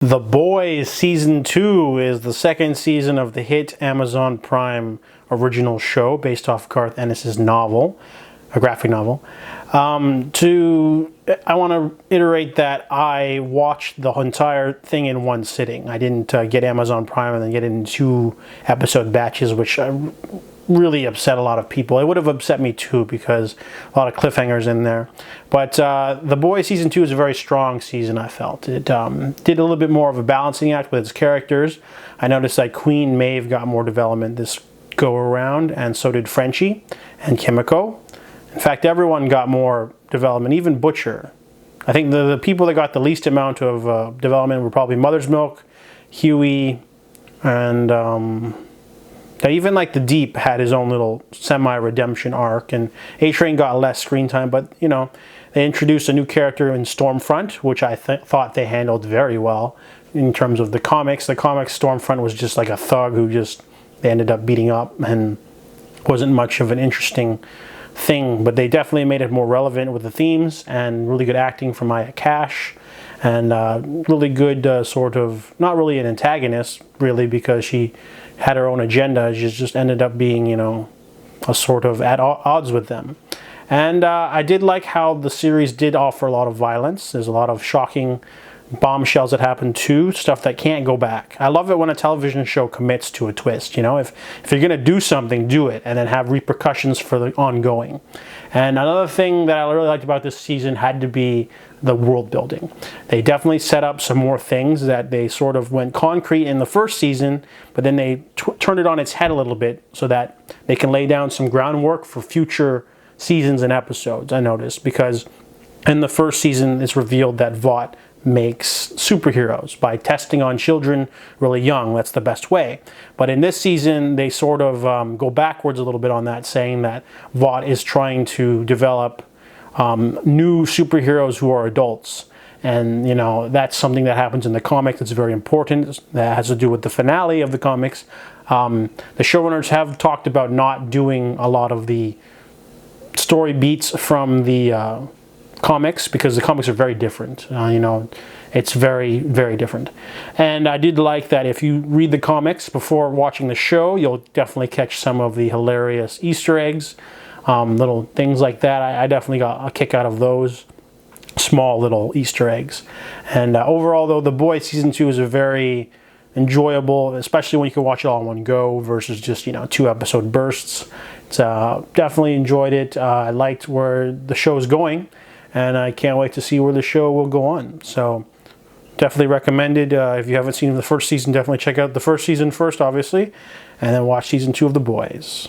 The Boys Season 2 is the second season of the hit Amazon Prime original show based off Garth Ennis's novel, a graphic novel. I want to iterate that I watched the entire thing in one sitting. I didn't get Amazon Prime and then get it in 2 episode batches, which really upset a lot of people. It would have upset me too because a lot of cliffhangers in there. But The Boys Season 2 is a very strong season, I felt. It did a little bit more of a balancing act with its characters. I noticed that Queen Maeve got more development this go around, and so did Frenchie and Kimiko. In fact, everyone got more development, even Butcher. I think the people that got the least amount of development were probably Mother's Milk, Hughie, and even like the Deep had his own little semi-redemption arc, and A-Train got less screen time, but you know, they introduced a new character in Stormfront, which I thought they handled very well in terms of the comics. The comics, Stormfront was just like a thug who they ended up beating up and wasn't much of an interesting thing, but they definitely made it more relevant with the themes, and really good acting from Maya Cash, and really good sort of, not really an antagonist really, because she had her own agenda. She just ended up being, you know, a sort of at odds with them. And I did like how the series did offer a lot of violence. There's a lot of shocking bombshells that happen too, stuff that can't go back. I love it when a television show commits to a twist, you know, if you're gonna do something, do it, and then have repercussions for the ongoing. And another thing that I really liked about this season had to be the world building. They definitely set up some more things that they sort of went concrete in the first season, but then they turned it on its head a little bit so that they can lay down some groundwork for future seasons and episodes, I noticed, because in the first season it's revealed that Vought makes superheroes by testing on children really young. That's the best way. But in this season they sort of go backwards a little bit on that, saying that Vought is trying to develop new superheroes who are adults. And you know, that's something that happens in the comics that's very important, that has to do with the finale of the comics. The showrunners have talked about not doing a lot of the story beats from the comics, because the comics are very different. You know, it's very, very different. And I did like that if you read the comics before watching the show, you'll definitely catch some of the hilarious Easter eggs, little things like that. I definitely got a kick out of those small little Easter eggs. And overall though, The Boys Season 2 is a very enjoyable, especially when you can watch it all in one go versus just, you know, 2 episode bursts. It's definitely enjoyed it. I liked where the show's going, and I can't wait to see where the show will go on. So definitely recommended. If you haven't seen the first season, definitely check out the first season first, obviously, and then watch Season 2 of The Boys.